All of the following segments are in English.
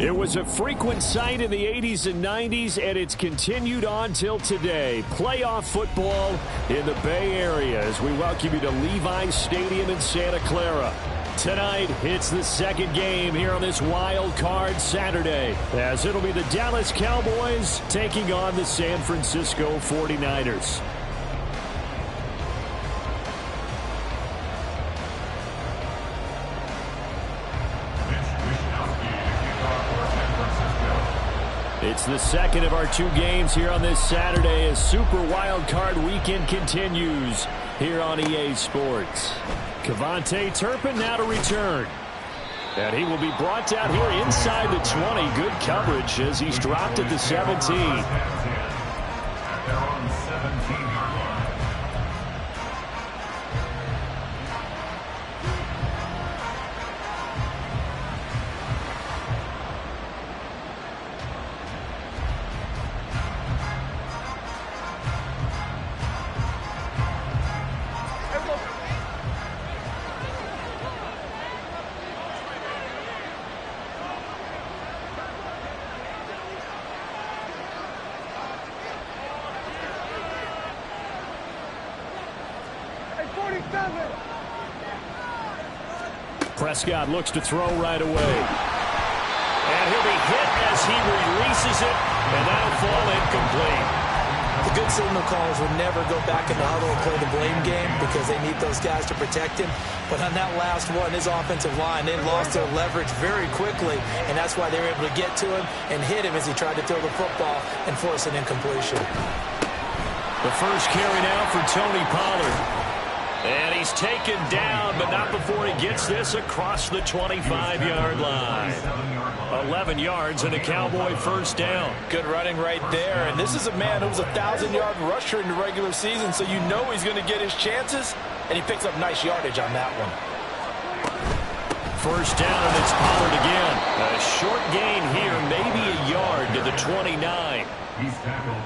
It was a frequent sight in the 80s and 90s, and it's continued on till today. Playoff football in the Bay Area as we welcome you to Levi's Stadium in Santa Clara. Tonight, it's the second game here on this Wild Card Saturday, as it'll be the Dallas Cowboys taking on the San Francisco 49ers. It's the second of our two games here on this Saturday as Super Wild Card Weekend continues here on EA Sports. Kevontae Turpin now to return. And he will be brought down here inside the 20. Good coverage as he's dropped at the 17. Prescott looks to throw right away. And he'll be hit as he releases it, and that'll fall incomplete. The good signal callers would never go back in the huddle and play the blame game because they need those guys to protect him. But on that last one, his offensive line, they lost their leverage very quickly, and that's why they were able to get to him and hit him as he tried to throw the football and force an incompletion. The first carry now for Tony Pollard. And he's taken down, but not before he gets this across the 25-yard line. 11 yards and a Cowboy first down. Good running right there. And this is a man who was a 1,000-yard rusher in the regular season, so you know he's going to get his chances. And he picks up nice yardage on that one. First down, and it's Pollard again. A short gain here, maybe a yard to the 29.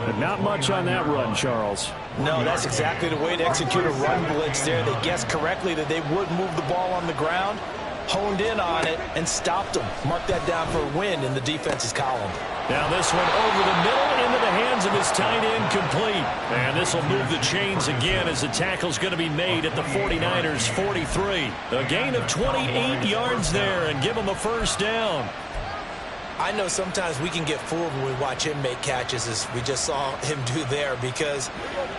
But not much on that run, Charles. No, that's exactly the way to execute a run blitz there. They guessed correctly that they would move the ball on the ground, honed in on it, and stopped them. Mark that down for a win in the defense's column. Now this one over the middle into the hands of his tight end, complete. And this will move the chains again as the tackle's going to be made at the 49ers' 43. A gain of 28 yards there and give them a first down. I know sometimes we can get fooled when we watch him make catches, as we just saw him do there, because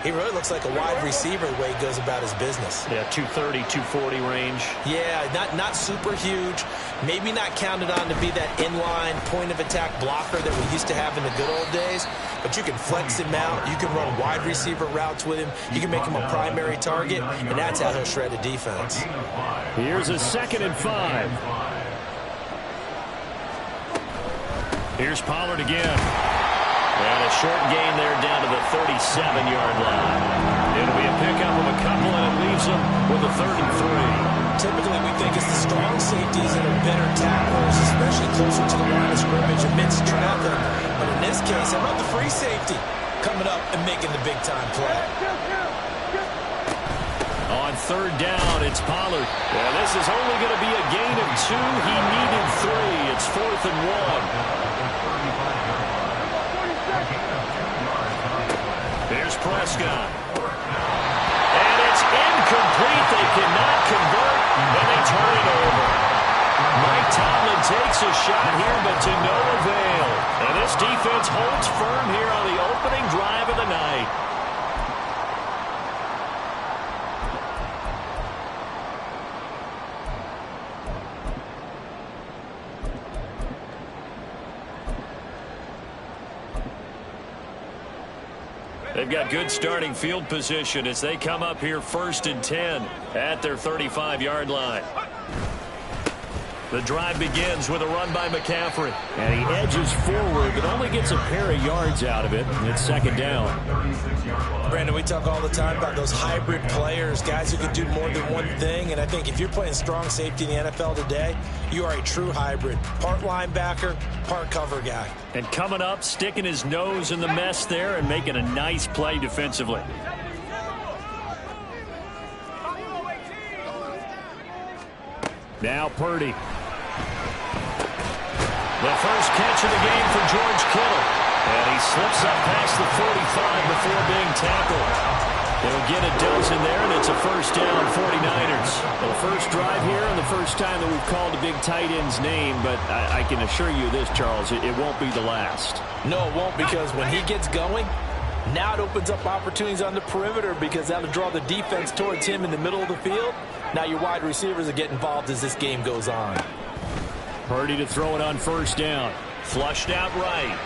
he really looks like a wide receiver the way he goes about his business. Yeah, 230, 240 range. Yeah, not super huge. Maybe not counted on to be that inline point-of-attack blocker that we used to have in the good old days, but you can flex him out. You can run wide receiver routes with him. You can make him a primary target, and that's how he'll shred a defense. Here's a 2nd and 5. Here's Pollard again. And a short gain there down to the 37-yard line. It'll be a pickup of a couple, and it leaves them with a 3rd and 3. Typically, we think it's the strong safeties that are better tacklers, especially closer to the line of scrimmage amidst traffic. But in this case, how about the free safety coming up and making the big-time play? On 3rd down, it's Pollard. And this is only going to be a gain of 2. He needed 3. It's 4th and 1. Here's Prescott. And it's incomplete. They cannot convert, and they turn it over. Mike Tomlin takes a shot here, but to no avail. And this defense holds firm here on the opening drive of the night. They've got good starting field position as they come up here 1st and 10 at their 35-yard line. The drive begins with a run by McCaffrey. And he edges forward, but only gets a pair of yards out of it. It's 2nd down. Brandon, we talk all the time about those hybrid players, guys who can do more than one thing. And I think if you're playing strong safety in the NFL today, you are a true hybrid. Part linebacker, part cover guy. And coming up, sticking his nose in the mess there and making a nice play defensively. Now Purdy. The first catch of the game for George Kittle. And he slips up past the 45 before being tackled. They'll get a dozen there, and it's a first down, 49ers. Well, the first drive here and the first time that we've called a big tight end's name, but I can assure you this, Charles, it won't be the last. No, it won't, because when he gets going, now it opens up opportunities on the perimeter because that'll draw the defense towards him in the middle of the field. Now your wide receivers will get involved as this game goes on. Purdy to throw it on first down. Flushed out right.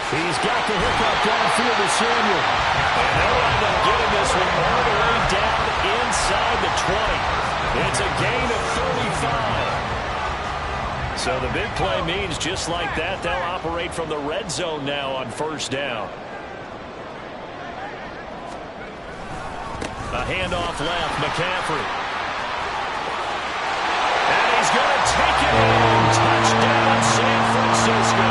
He's got the hook up downfield to Samuel. And they'll end up getting this one all the way down inside the 20. It's a gain of 35. So the big play means just like that, they'll operate from the red zone now on first down. A handoff left, McCaffrey. And he's going to take it in. Touchdown, San Francisco.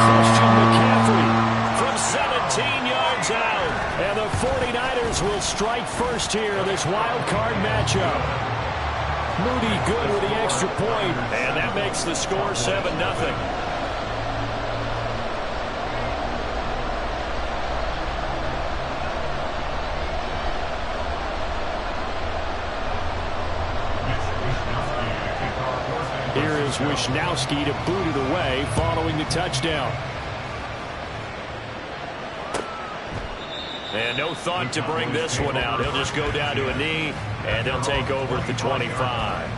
Christian McCaffrey from 17 yards out. And the 49ers will strike first here in this wild card matchup. Moody good with the extra point. And that makes the score 7-0. Here is Wisnowski to boot it away following the touchdown. And no thought to bring this one out. He'll just go down to a knee, and they'll take over at the 25.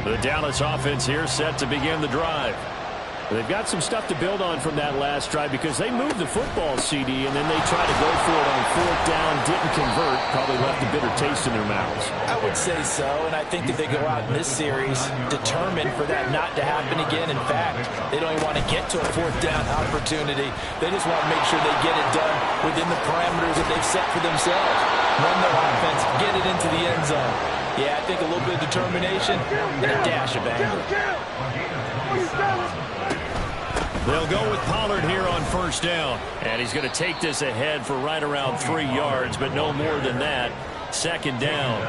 The Dallas offense here set to begin the drive. They've got some stuff to build on from that last drive because they moved the football, CD, and then they tried to go for it on fourth down, didn't convert, probably left a bitter taste in their mouths. I would say so, and I think that they go out in this series determined for that not to happen again. In fact, they don't even want to get to a fourth down opportunity. They just want to make sure they get it done within the parameters that they've set for themselves. Run their offense, get it into the end zone. Yeah, I think a little bit of determination and a dash of anger. They'll go with Pollard here on first down. And he's going to take this ahead for right around 3 yards, but no more than that. Second down.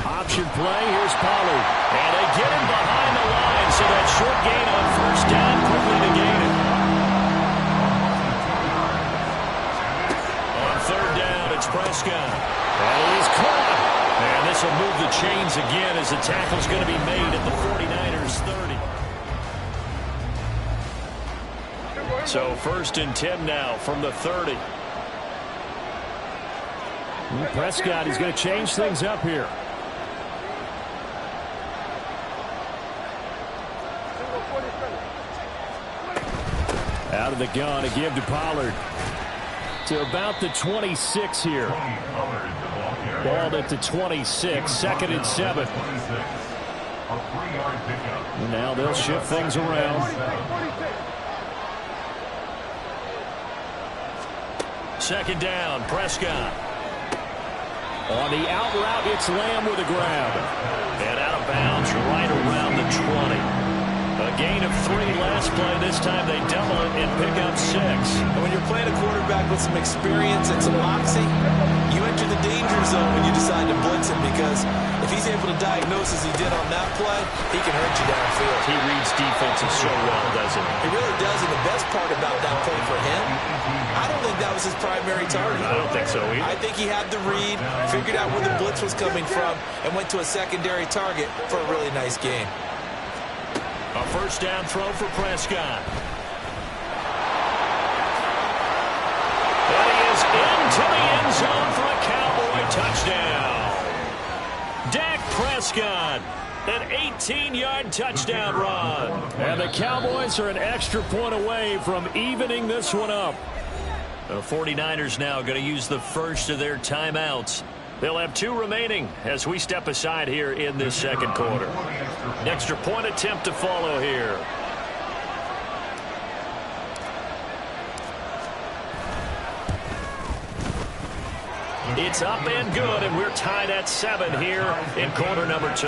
Option play. Here's Pollard. And they get him behind the line, so that short gain on first down quickly negated. Third down, it's Prescott. And it is caught. And this will move the chains again as the tackle's going to be made at the 49ers 30. So first and 10 now from the 30. Prescott is going to change things up here. Out of the gun, a give to Pollard. To about the 26 here. Balled at the 26, second and 7. And now they'll shift things around. Second down, Prescott. On the out route, it's Lamb with a grab. And out of bounds right around the 20. A gain of 3 last play. This time they double it and pick up 6. And when you're playing a quarterback with some experience and some moxie, you enter the danger zone when you decide to blitz him, because if he's able to diagnose as he did on that play, he can hurt you downfield. He reads defenses so well, doesn't he? He really does, and the best part about that play for him, I don't think that was his primary target. I don't think so either. I think he had the read, figured out where the blitz was coming from, and went to a secondary target for a really nice game. A first down throw for Prescott. And he is into the end zone for a Cowboy touchdown. Dak Prescott, an 18-yard touchdown run. And the Cowboys are an extra point away from evening this one up. The 49ers now going to use the first of their timeouts. They'll have 2 remaining as we step aside here in this second quarter. An extra point attempt to follow here. It's up and good, and we're tied at 7 here in quarter number 2.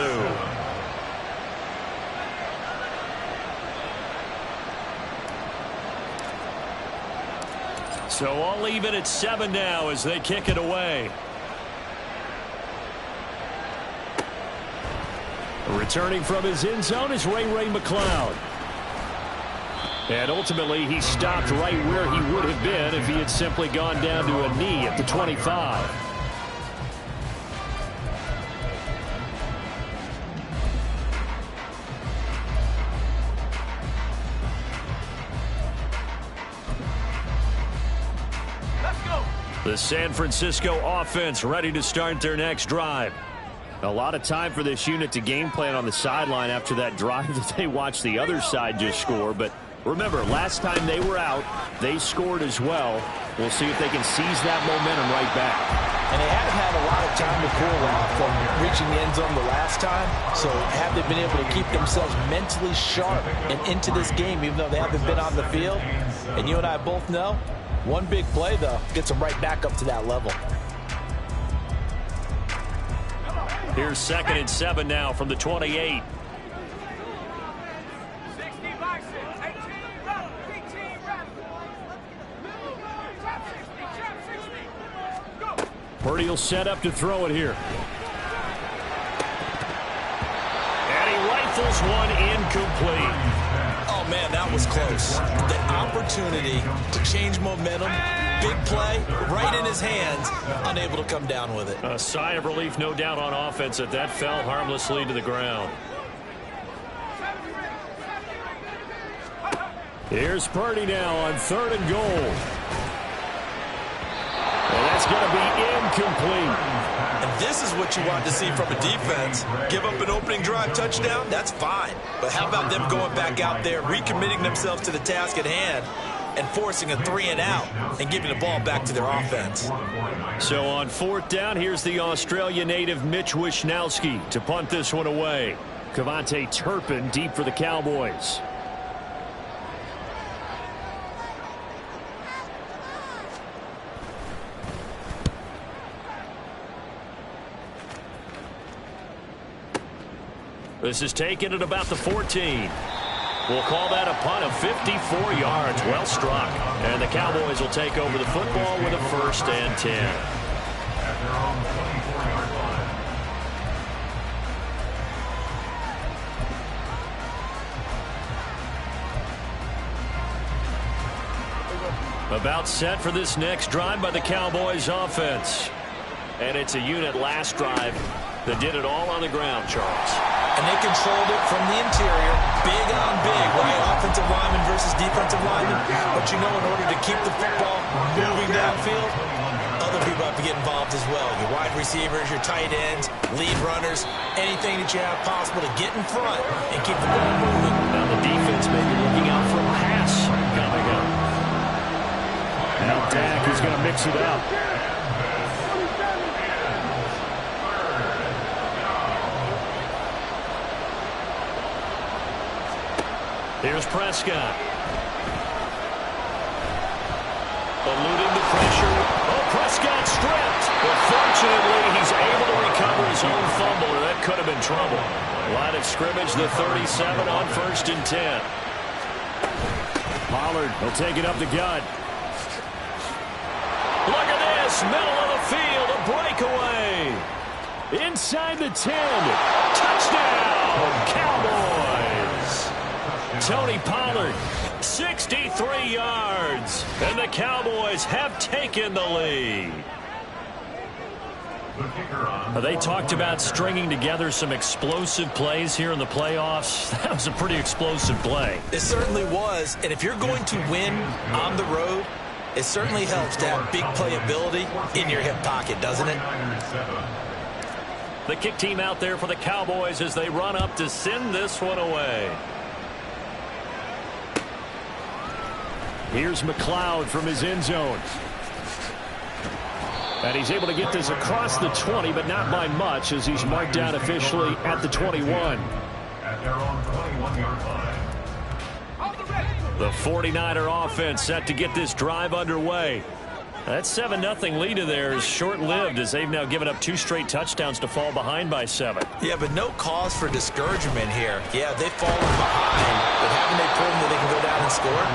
So all even at 7 now as they kick it away. Returning from his end zone is Ray McCloud. And ultimately, he stopped right where he would have been if he had simply gone down to a knee at the 25. Let's go. The San Francisco offense ready to start their next drive. A lot of time for this unit to game plan on the sideline after that drive that they watched the other side just score. But remember, last time they were out, they scored as well. We'll see if they can seize that momentum right back. And they haven't had a lot of time to cool off from reaching the end zone the last time. So have they been able to keep themselves mentally sharp and into this game, even though they haven't been on the field? And you and I both know, one big play, though, gets them right back up to that level. Here's 2nd and 7 now from the 28. Purdy will set up to throw it here. And he rifles one incomplete. Oh, man, that was close. The opportunity to change momentum, big play, right in his hands, unable to come down with it. A sigh of relief, no doubt, on offense that that fell harmlessly to the ground. Here's Purdy now on 3rd and goal. And that's going to be incomplete. And this is what you want to see from a defense. Give up an opening drive touchdown, that's fine. But how about them going back out there, recommitting themselves to the task at hand, and forcing a 3-and-out and giving the ball back to their offense. So on 4th down, here's the Australia native Mitch Wishnowsky to punt this one away. Kevontae Turpin deep for the Cowboys. This is taken at about the 14. We'll call that a punt of 54 yards. Well struck. And the Cowboys will take over the football with a 1st and 10. About set for this next drive by the Cowboys offense. And it's a unit last drive that did it all on the ground, Charles. And they controlled it from the interior, big on big, right? Offensive lineman versus defensive lineman. But you know, in order to keep the football moving downfield, other people have to get involved as well. Your wide receivers, your tight ends, lead runners, anything that you have possible to get in front and keep the ball moving. Now the defense may be looking out for a pass coming up. Now Dak is going to mix it up. Here's Prescott. Eluding the pressure. Oh, Prescott stripped. But fortunately, he's able to recover his own fumble, or that could have been trouble. Line of scrimmage, the 37 on 1st and 10. Pollard will take it up the gut. Look at this. Middle of the field, a breakaway. Inside the 10. Touchdown, Cowboys. Tony Pollard, 63 yards, and the Cowboys have taken the lead. They talked about stringing together some explosive plays here in the playoffs. That was a pretty explosive play. It certainly was, and if you're going to win on the road, it certainly helps to have big playability in your hip pocket, doesn't it? The kick team out there for the Cowboys as they run up to send this one away. Here's McCloud from his end zone. And he's able to get this across the 20, but not by much, as he's marked down officially at the 21. At their own 21-yard line. The 49er offense set to get this drive underway. That 7-0 lead of theirs short-lived as they've now given up 2 straight touchdowns to fall behind by 7. Yeah, but no cause for discouragement here. Yeah, they've fallen behind, but haven't they proven that they can go down and score?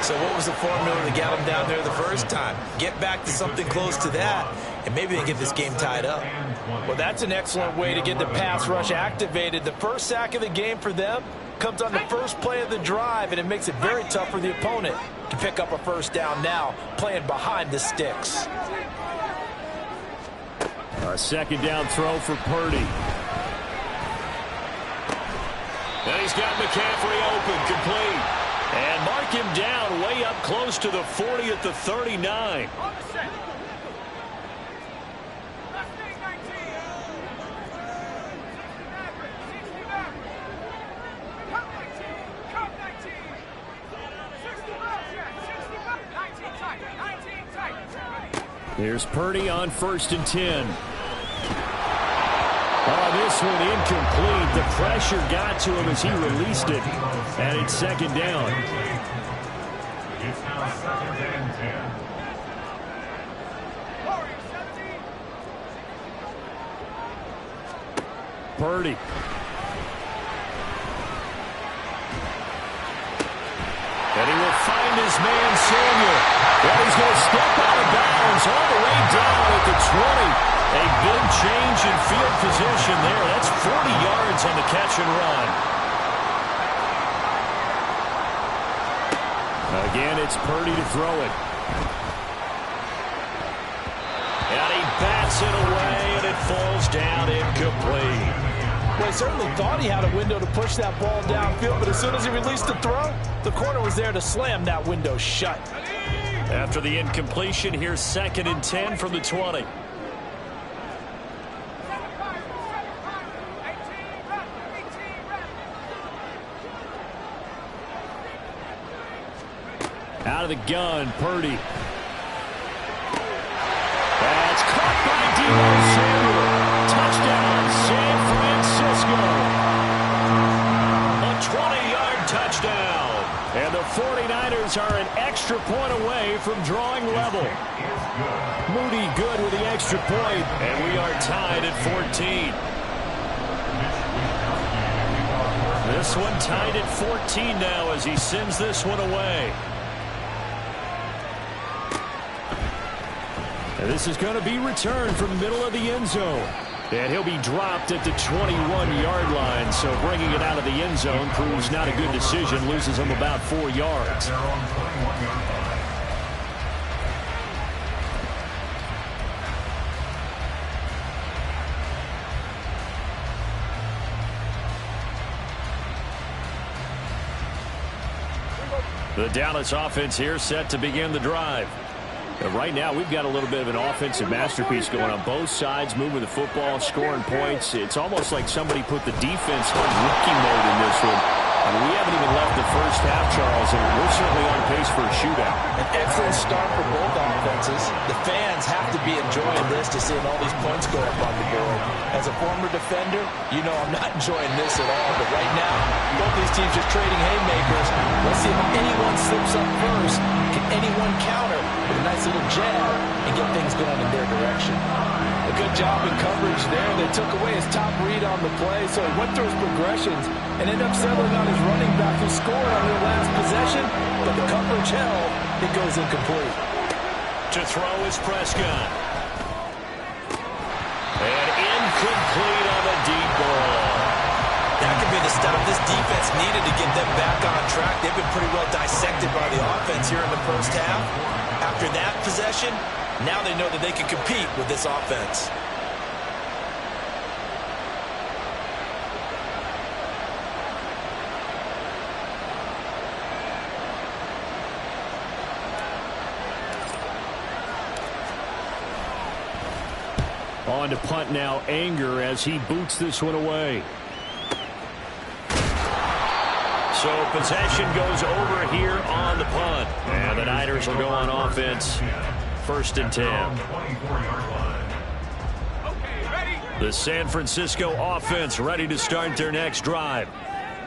So what was the formula to get them down there the first time? Get back to something close to that, and maybe they get this game tied up. Well, that's an excellent way to get the pass rush activated. The first sack of the game for them comes on the first play of the drive, and it makes it very tough for the opponent to pick up a first down now, playing behind the sticks. A second down throw for Purdy. And he's got McCaffrey open, complete. And mark him down way up close to the 40 at the 39. Here's Purdy on 1st and 10. Oh, this one incomplete. The pressure got to him as he released it. And it's 2nd down. It's now 2nd and 10. Purdy. And he will find his man Samuel. Well, he's going to step out of bounds all the way down at the 20. A big change in field position there. That's 40 yards on the catch and run. Again, it's Purdy to throw it. And he bats it away, and it falls down incomplete. Well, he certainly thought he had a window to push that ball downfield, but as soon as he released the throw, the corner was there to slam that window shut. After the incompletion, here's 2nd and 10 from the 20. Out of the gun, Purdy. That's caught by Deebo Samuel. Touchdown, San Francisco. A 20-yard touchdown. And the 49ers are an extra point away from drawing level. Moody good with the extra point, and we are tied at 14. This one tied at 14 now as he sends this one away. And this is going to be returned from the middle of the end zone. And he'll be dropped at the 21-yard line. So bringing it out of the end zone proves not a good decision. Loses him about 4 yards. The Dallas offense here set to begin the drive. Right now, we've got a little bit of an offensive masterpiece going on both sides, moving the football, scoring points. It's almost like somebody put the defense on rookie mode in this one. I mean, we haven't even left the first half, Charles, and we're certainly on pace for a shootout. An excellent start for both offenses. The fans have to be enjoying this to seeing all these points go up on the board. As a former defender, you know I'm not enjoying this at all. But right now, both these teams just trading haymakers. Let's see if anyone slips up first. Can anyone counter with a nice little jab and get things going in their direction? A good job in coverage there. They took away his top read on the play, so he went through his progressions and ended up settling on his running back who scored on their last possession, but the coverage held. It goes incomplete. To throw is Prescott. And incomplete on the deep ball. That could be the stop this defense needed to get them back on track. They've been pretty well dissected by the offense here in the first half. After that possession, now they know that they can compete with this offense. On to punt now, Anger, as he boots this one away. So possession goes over here on the punt. And the Niners will go on offense. 1st and 10. The San Francisco offense ready to start their next drive.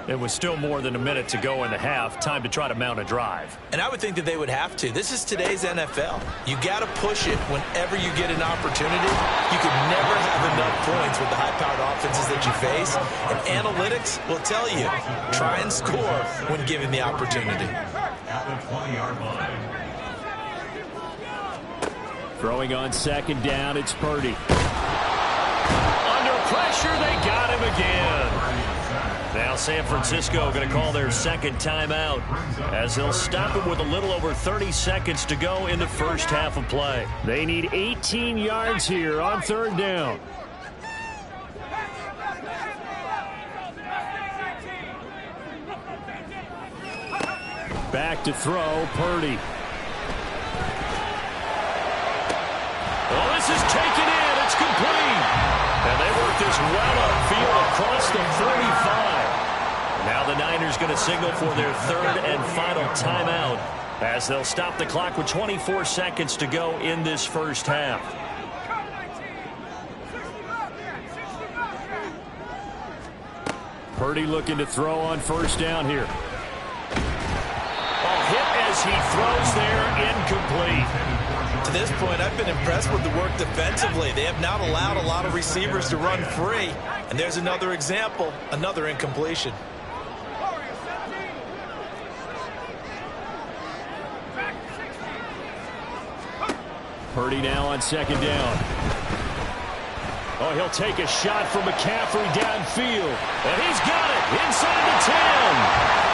It was still more than a minute to go in the half. Time to try to mount a drive. And I would think that they would have to. This is today's NFL. You got to push it whenever you get an opportunity. You can never have enough points with the high-powered offenses that you face. And analytics will tell you, try and score when given the opportunity. At the 20-yard line. Throwing on second down, it's Purdy. Under pressure, they got him again. Now San Francisco going to call their second timeout as they'll stop it with a little over 30 seconds to go in the first half of play. They need 18 yards here on third down. Back to throw, Purdy. Oh, this is taken in. It's complete. And they work this well upfield across the 45. Now the Niners going to signal for their third and final timeout as they'll stop the clock with 24 seconds to go in this first half. Purdy looking to throw on first down here. Oh, hit as he throws there, incomplete. To this point, I've been impressed with the work defensively. They have not allowed a lot of receivers to run free. And there's another example, another incompletion. Purdy now on second down. Oh, he'll take a shot from McCaffrey downfield. And he's got it inside the 10.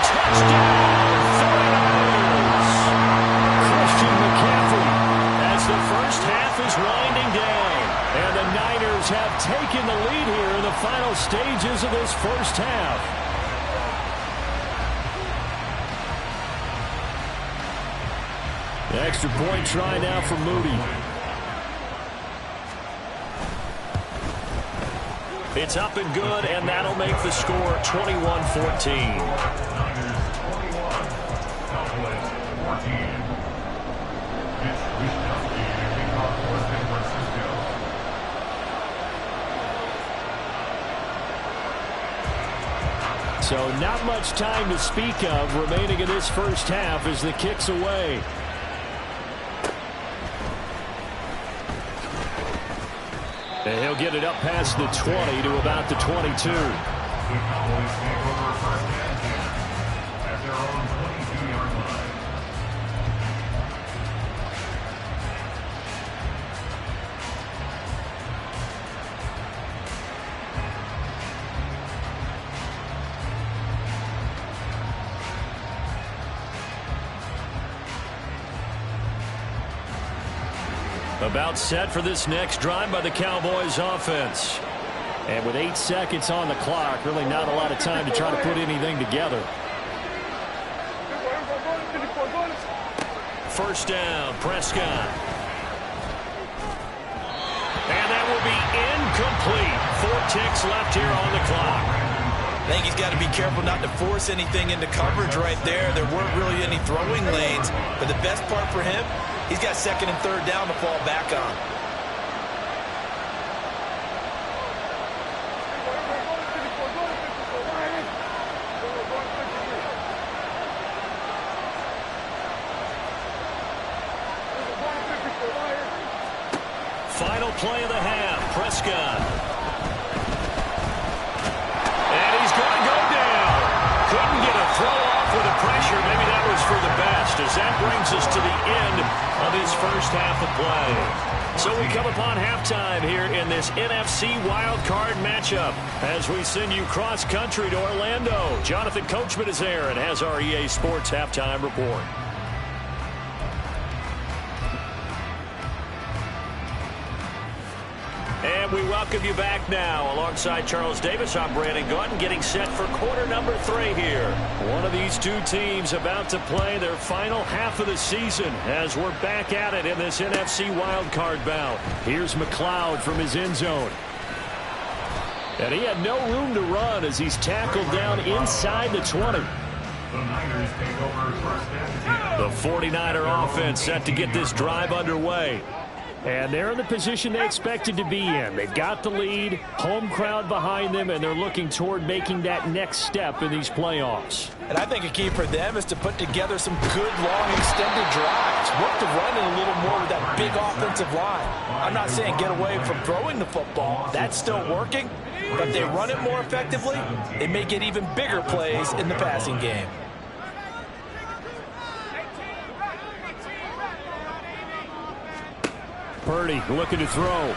Touchdown, 49ers. Christian McCaffrey as the first half is winding down. And the Niners have taken the lead here in the final stages of this first half. The extra point try now for Moody. It's up and good, and that'll make the score 21-14. So not much time to speak of remaining in this first half as the kick's away. And he'll get it up past the 20 to about the 22. About set for this next drive by the Cowboys offense. And with 8 seconds on the clock, really not a lot of time to try to put anything together. First down, Prescott. And that will be incomplete. 4 ticks left here on the clock. I think he's got to be careful not to force anything into coverage right there. There weren't really any throwing lanes. But the best part for him, he's got second and third down to fall back on. Final play of the half, Prescott. And he's going to go down. Couldn't get a throw off with the pressure. Maybe that was for the best, as that brings us to the end of this first half of play. So we come upon halftime here in this NFC Wildcard matchup as we send you cross-country to Orlando. Jonathan Coachman is there and has our EA Sports halftime report. And we welcome you back now. Alongside Charles Davis, I'm Brandon Gaudin, getting set for quarter number 3 here. One of these two teams about to play their final half of the season as we're back at it in this NFC wildcard bout. Here's McLeod from his end zone. And he had no room to run as he's tackled down inside the 20. The Niners take over first and 10. The 49er offense set to get this drive underway. And they're in the position they expected to be in. They've got the lead, home crowd behind them, and they're looking toward making that next step in these playoffs. And I think a key for them is to put together some good, long, extended drives. Work the run in a little more with that big offensive line. I'm not saying get away from throwing the football. That's still working. But if they run it more effectively, they may get even bigger plays in the passing game. Purdy looking to throw. Under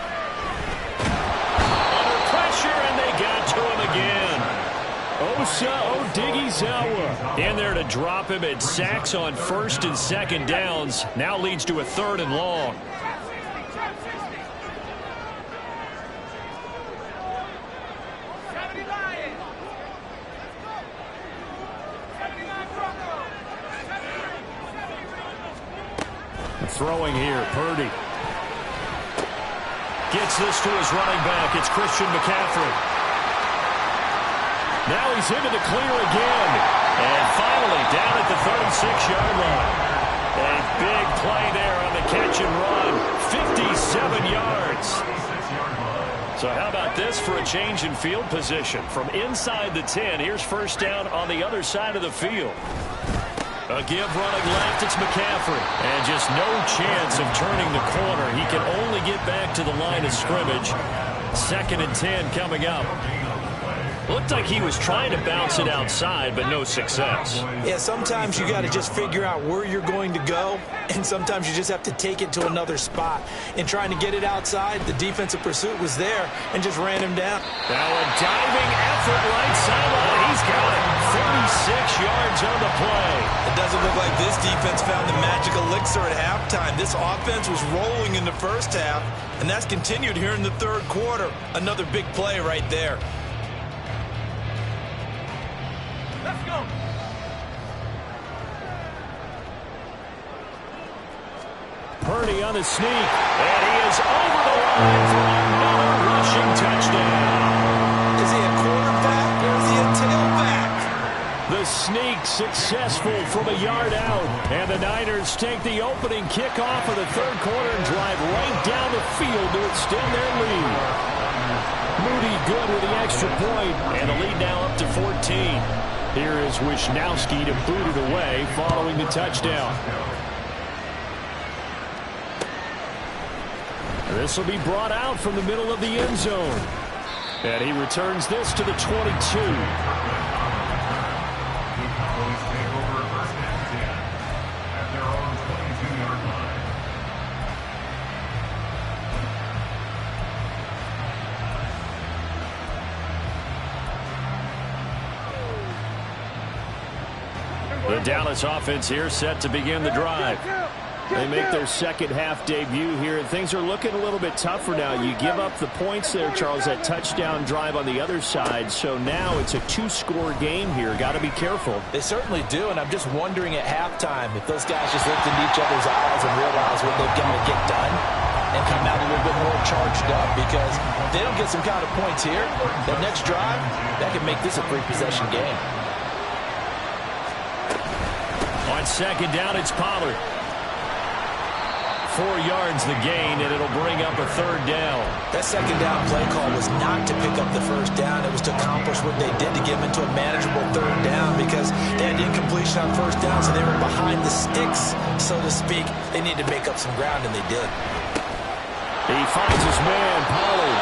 pressure, and they got to him again. Odighizuwa in there to drop him at sacks on first and second downs. Now leads to a 3rd and long. Throwing here, Purdy. Gets this to his running back. It's Christian McCaffrey. Now he's into the clear again. And finally down at the 36-yard line. A big play there on the catch and run. 57 yards. So how about this for a change in field position? From inside the 10, here's first down on the other side of the field. A give running left, it's McCaffrey. And just no chance of turning the corner. He can only get back to the line of scrimmage. 2nd and 10 coming up. Looked like he was trying to bounce it outside, but no success. Yeah, sometimes you got to just figure out where you're going to go, and sometimes you just have to take it to another spot. In trying to get it outside, the defensive pursuit was there and just ran him down. Now a diving effort right sideline. He's got it. 36 yards on the play. It doesn't look like this defense found the magic elixir at halftime. This offense was rolling in the first half, and that's continued here in the 3rd quarter. Another big play right there. Let's go. Purdy on the sneak. And he is over the line for another rushing touchdown. Is he a quarterback or is he a tailback? The sneak successful from a yard out. And the Niners take the opening kickoff of the 3rd quarter and drive right down the field to extend their lead. Moody good with the extra point. And the lead now up to 14. Here is Wisnowski to boot it away following the touchdown. This will be brought out from the middle of the end zone. And he returns this to the 22. The Dallas offense here set to begin the drive. They make their second half debut here, and things are looking a little bit tougher now. You give up the points there, Charles, that touchdown drive on the other side. So now it's a 2-score game here. Got to be careful. They certainly do, and I'm just wondering at halftime if those guys just looked into each other's eyes and realize what they've got to get done and come out a little bit more charged up, because if they don't get some kind of points here, that next drive, that can make this a 3-possession game. On second down, it's Pollard. 4 yards the gain, and it'll bring up a 3rd down. That second down play call was not to pick up the first down. It was to accomplish what they did to get them into a manageable 3rd down, because they had incompletion on first down, so they were behind the sticks, so to speak. They needed to make up some ground, and they did. He finds his man, Pollard.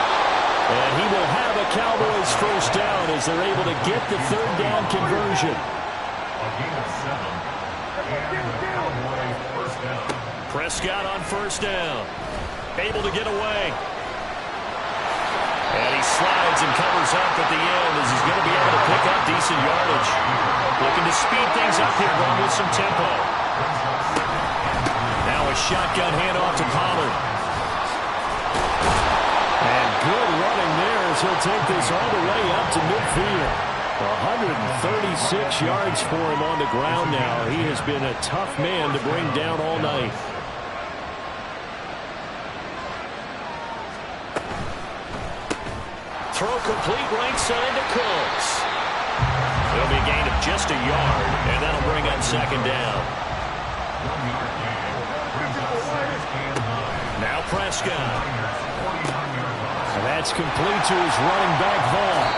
And he will have a Cowboys first down as they're able to get the 3rd down conversion. Prescott on first down. Able to get away. And he slides and covers up at the end as he's going to be able to pick up decent yardage. Looking to speed things up here, going with some tempo. Now a shotgun handoff to Pollard. And good running there as he'll take this all the way up to midfield. 136 yards for him on the ground now. He has been a tough man to bring down all night. Throw complete right side to Cooks. It'll be a gain of just a yard, and that'll bring up second down. Now Prescott. And that's complete to his running back, Vaughn.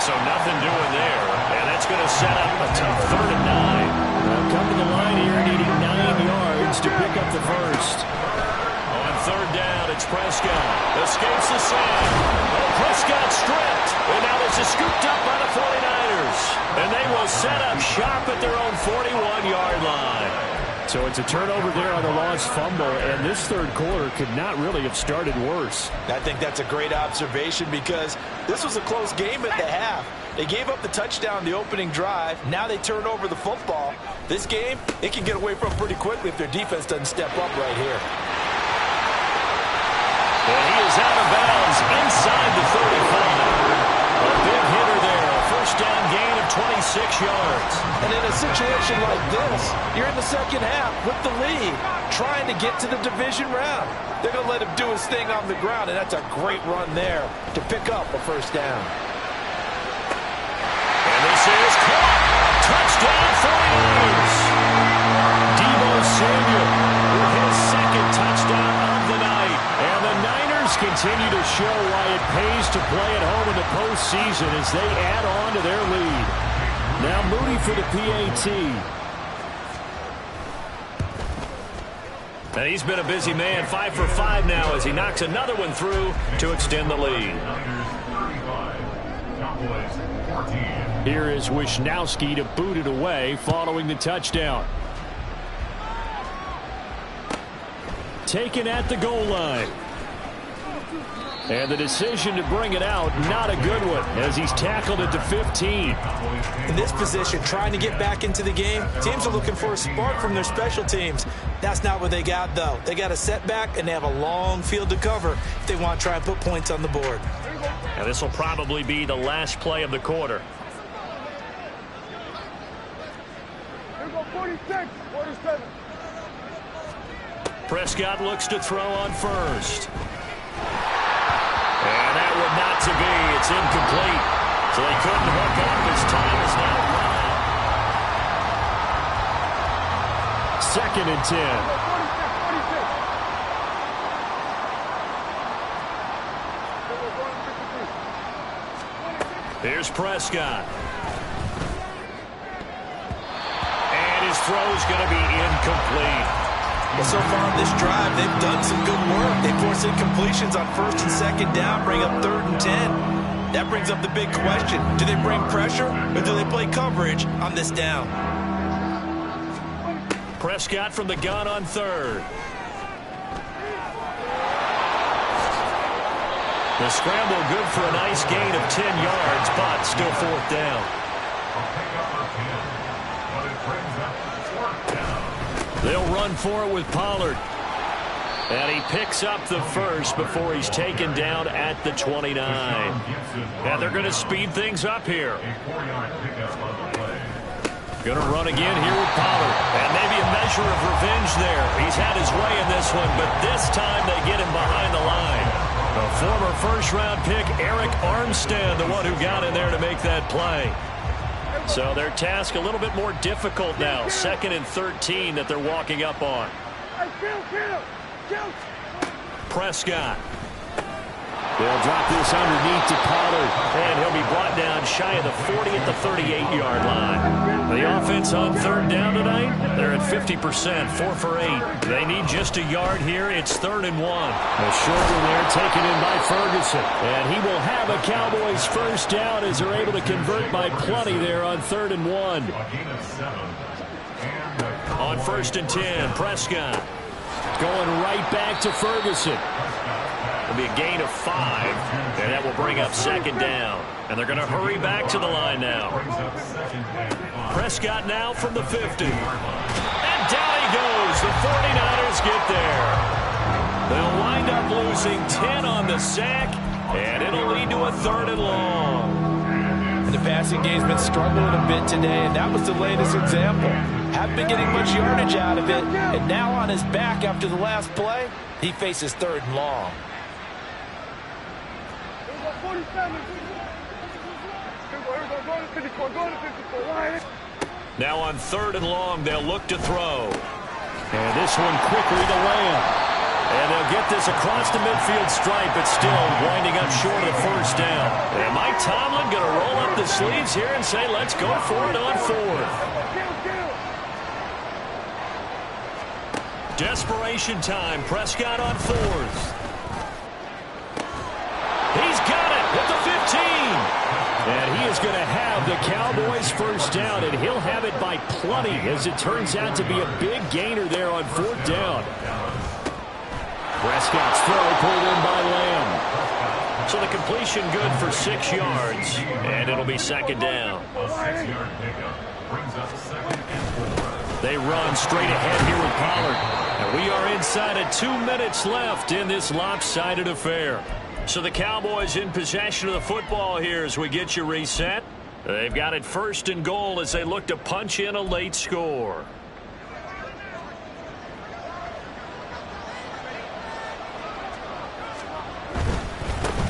So nothing doing there. And that's going to set up a tough 3rd and 9. Well, come to the line here, needing 9 yards to pick up the first. On 3rd down, it's Prescott. Escapes the sack. Oh, Prescott stripped. And now this is scooped up by the 49ers. And they will set up shop at their own 41-yard line. So it's a turnover there on the lost fumble, and this third quarter could not really have started worse. I think that's a great observation because this was a close game at the half. They gave up the touchdown the opening drive. Now they turn over the football. This game, they can get away from pretty quickly if their defense doesn't step up right here. And he is out of bounds inside the 35. A big hitter there. A first down gain of 26 yards. And in a situation like this, you're in the second half with the lead, trying to get to the division round. They're going to let him do his thing on the ground, and that's a great run there to pick up a first down. And this is caught. Touchdown 49ers. Deebo Samuel with his second touchdown of the night. And the Niners continue to show why it pays to play at home in the postseason as they add on to their lead. Now Moody for the PAT. And he's been a busy man, 5 for 5 now as he knocks another one through to extend the lead. Here is Wisnowski to boot it away following the touchdown. Taken at the goal line. And the decision to bring it out, not a good one, as he's tackled at the 15. In this position, trying to get back into the game, teams are looking for a spark from their special teams. That's not what they got, though. They got a setback, and they have a long field to cover if they want to try and put points on the board. And this will probably be the last play of the quarter. Here we go, 46, 47. Prescott looks to throw on first. And that would not to be. It's incomplete. So they couldn't hook up. His time is now run out. 2nd and 10. 46. Here's Prescott. And his throw's going to be incomplete. Well, so far on this drive, they've done some good work. They force incompletions on 1st and 2nd down, bring up 3rd and 10. That brings up the big question. Do they bring pressure or do they play coverage on this down? Prescott from the gun on 3rd. The scramble good for a nice gain of 10 yards, but still 4th down. They'll run for it with Pollard. And he picks up the first before he's taken down at the 29. And they're going to speed things up here. Going to run again here with Pollard. And maybe a measure of revenge there. He's had his way in this one, but this time they get him behind the line. The former first-round pick, Eric Armstead, the one who got in there to make that play. So their task a little bit more difficult now. 2nd and 13 that they're walking up on. Prescott. They'll drop this underneath to Pollard. And he'll be brought down shy of the 40 at the 38-yard line. The offense on 3rd down tonight, they're at 50%, 4 for 8. They need just a yard here. It's 3rd and 1. A short one there taken in by Ferguson. And he will have a Cowboys first down as they're able to convert by plenty there on 3rd and 1. On 1st and 10, Prescott. Going right back to Ferguson. It'll be a gain of 5, and that will bring up 2nd down. And they're going to hurry back to the line now. Prescott now from the 50. And down he goes. The 49ers get there. They'll wind up losing 10 on the sack, and it'll lead to a 3rd and long. And the passing game's been struggling a bit today, and that was the latest example. Haven't been getting much yardage out of it, and now on his back after the last play, he faces 3rd and long. 47. Now on 3rd and long, they'll look to throw. And this one quickly to Lamb. And they'll get this across the midfield stripe, but still winding up short of the first down. And Mike Tomlin going to roll up the sleeves here and say, let's go for it on fourth. Desperation time. Prescott on fourth. He's got it at the 15. And he is going to have the Cowboys first down, and he'll have it by plenty, as it turns out to be a big gainer there on fourth down. Prescott's throw pulled in by Lamb. So the completion good for 6 yards, and it'll be second down. A 6-yard pickup brings up second and 4. They run straight ahead here with Pollard. And we are inside of 2 minutes left in this lopsided affair. So the Cowboys in possession of the football here as we get you reset. They've got it first and goal as they look to punch in a late score.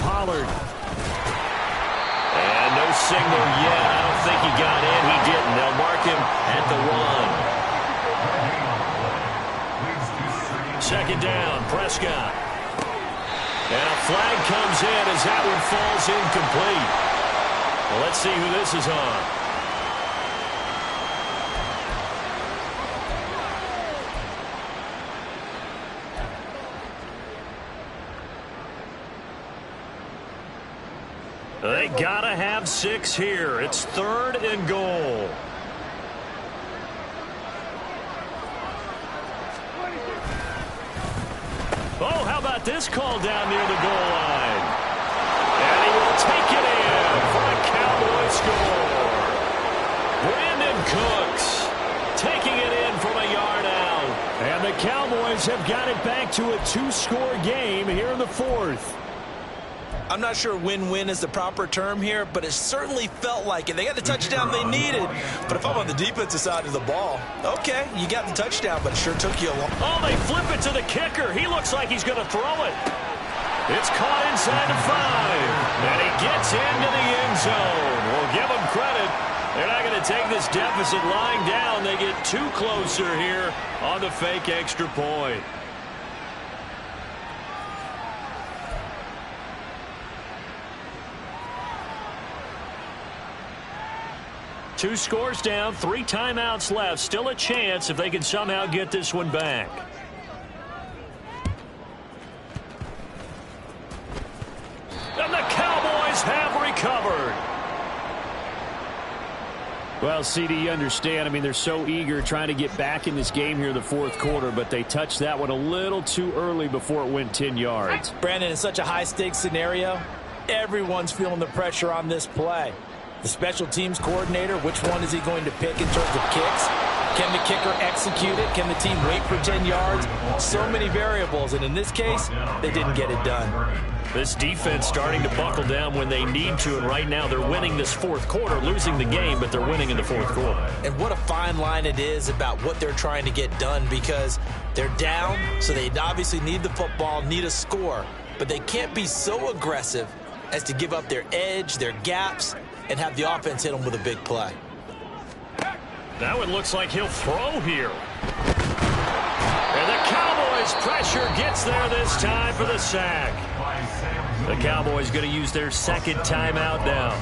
Pollard. And no signal yet. I don't think he got in. He didn't. They'll mark him at the 1. Second down, Prescott. And a flag comes in as that one falls incomplete. Well, let's see who this is on. They gotta have 6 here. It's third and goal. Oh, how about this call down near the goal line? And he will take it in for a Cowboy score. Brandon Cooks taking it in from a yard out. And the Cowboys have got it back to a 2-score game here in the fourth. I'm not sure win-win is the proper term here, but it certainly felt like it. They got the touchdown they needed. But if I'm on the defensive side of the ball, okay, you got the touchdown, but it sure took you a long. Oh, they flip it to the kicker. He looks like he's going to throw it. It's caught inside the 5. And he gets into the end zone. We'll give him credit. They're not going to take this deficit lying down. They get 2 closer here on the fake extra point. Two scores down, 3 timeouts left. Still a chance if they can somehow get this one back. And the Cowboys have recovered. Well, CD, you understand. I mean, they're so eager trying to get back in this game here in the fourth quarter, but they touched that one a little too early before it went 10 yards. Brandon, in such a high-stakes scenario, everyone's feeling the pressure on this play. The special teams coordinator, which one is he going to pick in terms of kicks? Can the kicker execute it? Can the team wait for 10 yards? So many variables, and in this case, they didn't get it done. This defense starting to buckle down when they need to, and right now they're winning this fourth quarter, losing the game, but they're winning in the fourth quarter. And what a fine line it is about what they're trying to get done, because they're down, so they obviously need the football, need a score, but they can't be so aggressive as to give up their edge, their gaps, and have the offense hit them with a big play. Now it looks like he'll throw here. And the Cowboys' pressure gets there this time for the sack. The Cowboys going to use their second timeout now,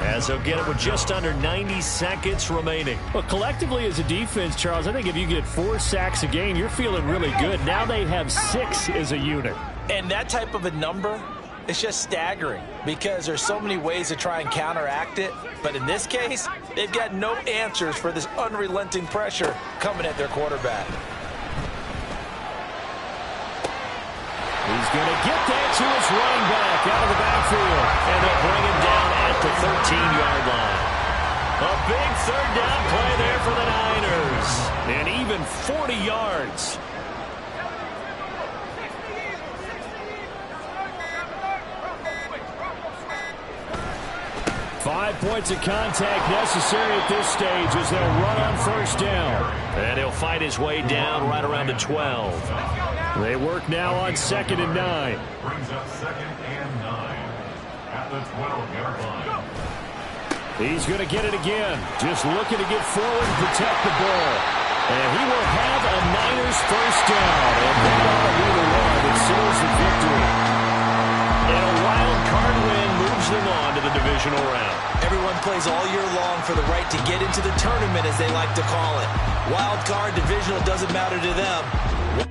as they'll get it with just under 90 seconds remaining. Well, collectively as a defense, Charles, I think if you get 4 sacks a game, you're feeling really good. Now they have 6 as a unit. And that type of a number, it's just staggering because there's so many ways to try and counteract it. But in this case, they've got no answers for this unrelenting pressure coming at their quarterback. He's going to get that to his running back out of the backfield. And they'll bring him down at the 13-yard line. A big third down play there for the Niners. And even 40 yards. 5 points of contact necessary at this stage as they'll run on first down. And he'll fight his way down right around the 12. They work now on 2nd and 9. Brings up 2nd and 9 at the 12-yard line. He's going to get it again. Just looking to get forward and protect the ball. And he will have a Niners first down. And that ought to be the one. seals the victory. And a wild card win moves them on to the divisional round. Everyone plays all year long for the right to get into the tournament, as they like to call it. Wild card, divisional, doesn't matter to them.